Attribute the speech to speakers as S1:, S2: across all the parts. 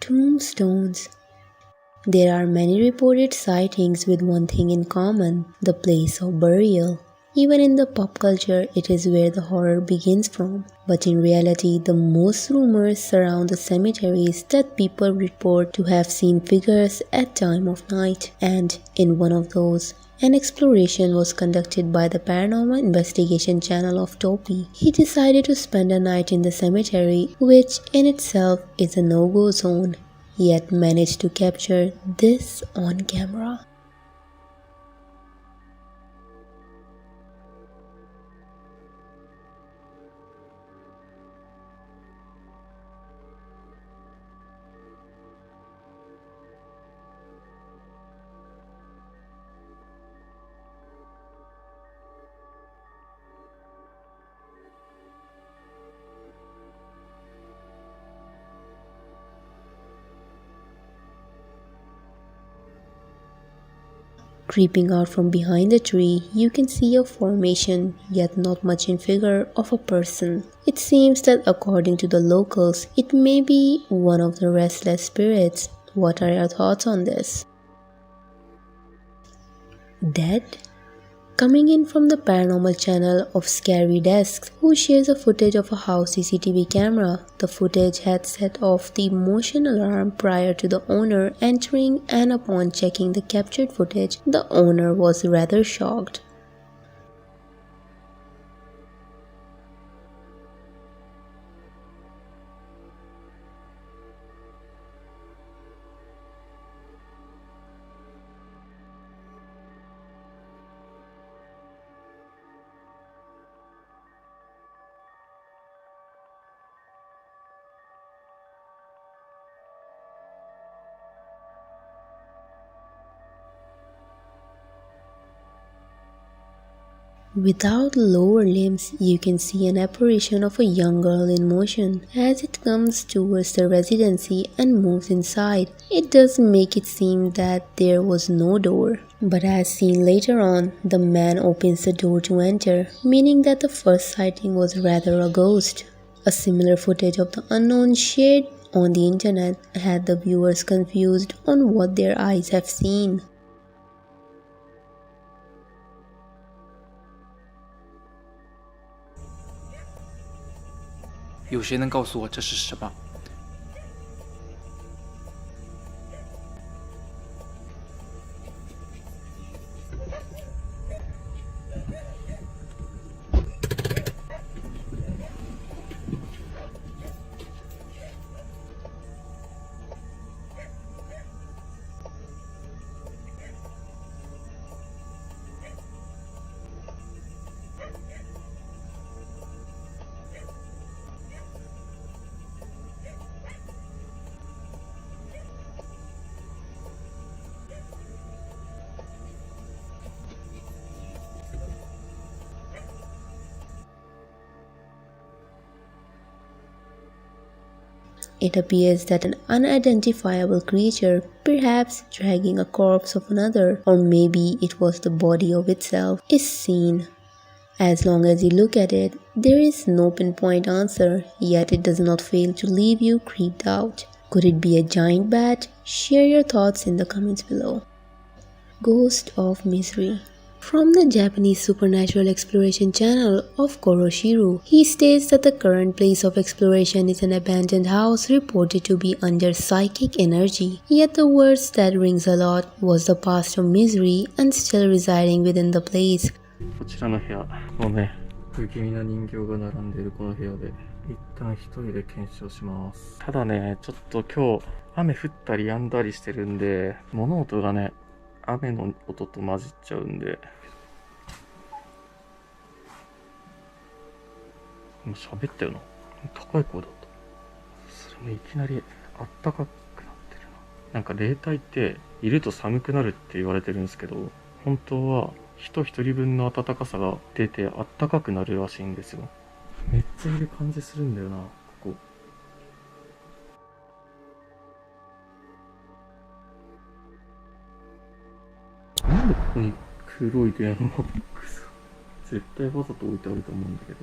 S1: Tombstones. There are many reported sightings with one thing in common: the place of burial. Even in the pop culture, it is where the horror begins from. But in reality, the most rumors surround the cemeteries that people report to have seen figures at time of night. And in one of those, an exploration was conducted by the paranormal investigation channel of Topi. He decided to spend a night in the cemetery, which in itself is a no-go zone, yet managed to capture this on camera. Creeping out from behind the tree, you can see a formation, yet not much in figure, of a person. It seems that according to the locals, it may be one of the restless spirits. What are your thoughts on this? Dead? Coming in from the paranormal channel of Scary Desks, who shares a footage of a house CCTV camera. The footage had set off the motion alarm prior to the owner entering, and upon checking the captured footage, the owner was rather shocked. Without lower limbs, you can see an apparition of a young girl in motion. As it comes towards the residency and moves inside, it does make it seem that there was no door. But as seen later on, the man opens the door to enter, meaning that the first sighting was rather a ghost. A similar footage of the unknown shared on the internet had the viewers confused on what their eyes have seen.
S2: 有谁能告诉我这是什么？It
S1: appears that an unidentifiable creature, perhaps dragging a corpse of another, or maybe it was the body of itself, is seen. As long as you look at it, there is no pinpoint answer, yet it does not fail to leave you creeped out. Could it be a giant bat? Share your thoughts in the comments below. Ghost of Misery. From the Japanese supernatural exploration channel of Koroshiru, he states that the current place of exploration is an abandoned house reported to be under psychic energy. Yet the words that rings a lot was the past of misery and still residing within the place.
S3: こちらの部屋のね、不気味な人形が並んでいるこの部屋で一旦一人で検証します。ただね、ちょっと今日雨降ったり止んだりしてるんで、物音がね、雨の音と混じっちゃうんで、今喋ったよな。高い声だった。それもいきなりあったかくなってるな。なんか霊体っていると寒くなるって言われてるんですけど、本当は人一人分の暖かさが出てあったかくなるらしいんですよ。めっちゃいる感じするんだよな、ここ。なんでここに黒い電話ボックス絶対わざと置いてあると思うんだけど。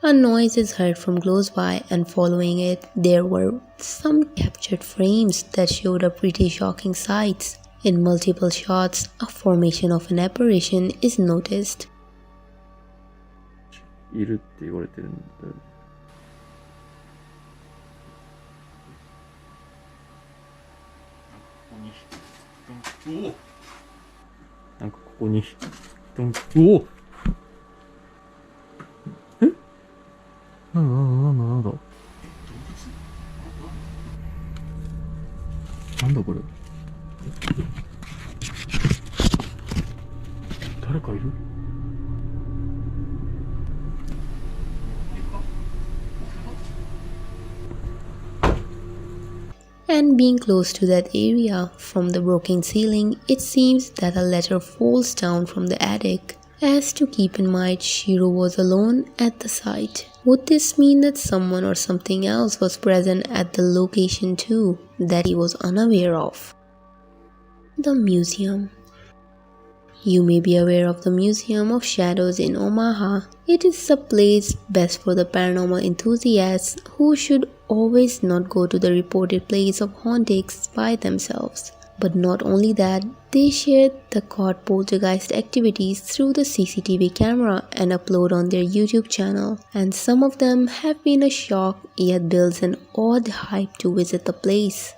S1: A noise is heard from close by, and following it, there were some captured frames that showed a pretty shocking sights. In multiple shots, a formation of an apparition is noticed.
S3: いるって言われてるんだよね。なんかここにおおえなんだこれ誰かいる
S1: And being close to that area, from the broken ceiling, it seems that a ladder falls down from the attic. As to keep in mind, Shiro was alone at the site. Would this mean that someone or something else was present at the location too, that he was unaware of? The Museum. You may be aware of the Museum of Shadows in Omaha. It is a place best for the paranormal enthusiasts who should always not go to the reported place of hauntings by themselves. But not only that, they share the caught poltergeist activities through the CCTV camera and upload on their YouTube channel. And some of them have been a shock yet builds an odd hype to visit the place.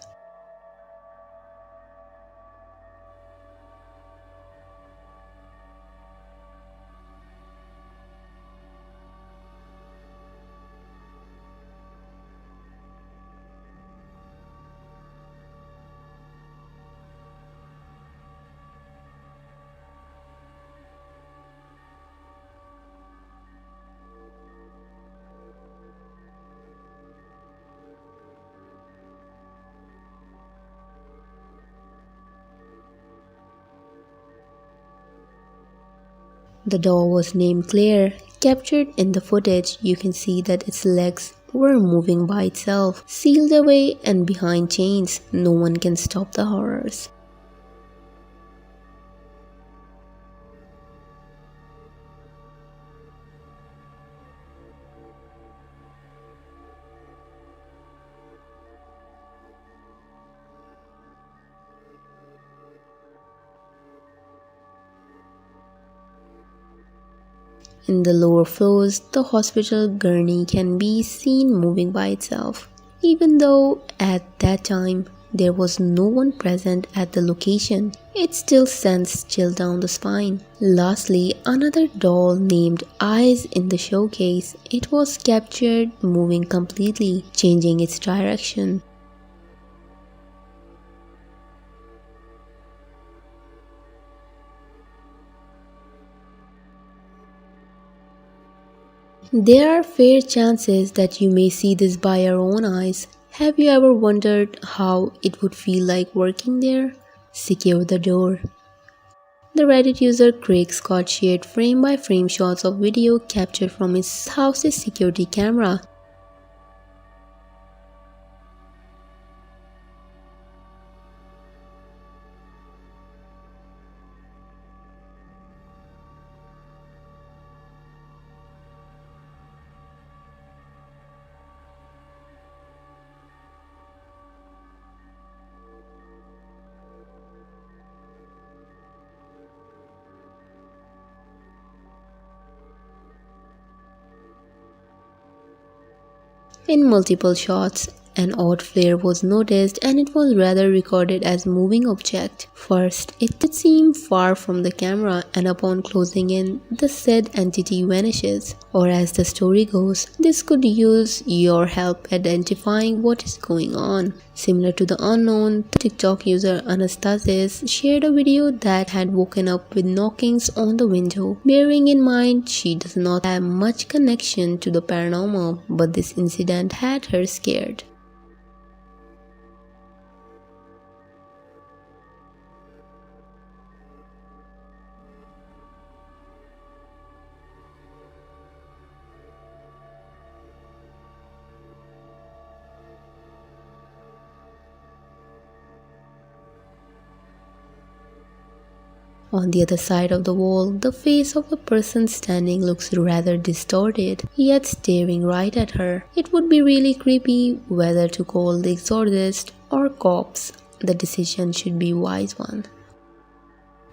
S1: The doll was named Claire. Captured in the footage, you can see that its legs were moving by itself, sealed away and behind chains. No one can stop the horrors. In the lower floors, the hospital gurney can be seen moving by itself, even though at that time there was no one present at the location. It still sends chill down the spine. Lastly, another doll named Eyes in the showcase. It was captured moving completely, changing its direction. There are fair chances that you may see this by your own eyes. Have you ever wondered how it would feel like working there? Secure the door. The Reddit user Craig Scott shared frame-by-frame shots of video captured from his house's security camera. In multiple shots, an odd flare was noticed and it was rather recorded as moving object. First, it did seem far from the camera and upon closing in, the said entity vanishes. Or as the story goes, this could use your help identifying what is going on. Similar to the unknown, the TikTok user Anastasis shared a video that had woken up with knockings on the window. Bearing in mind she does not have much connection to the paranormal, but this incident had her scared. On the other side of the wall, the face of the person standing looks rather distorted, yet staring right at her. It would be really creepy whether to call the exorcist or cops. The decision should be a wise one.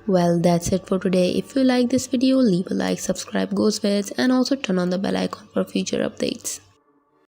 S1: Well, that's it for today. If you like this video, leave a like, subscribe, Ghostface, and also turn on the bell icon for future updates.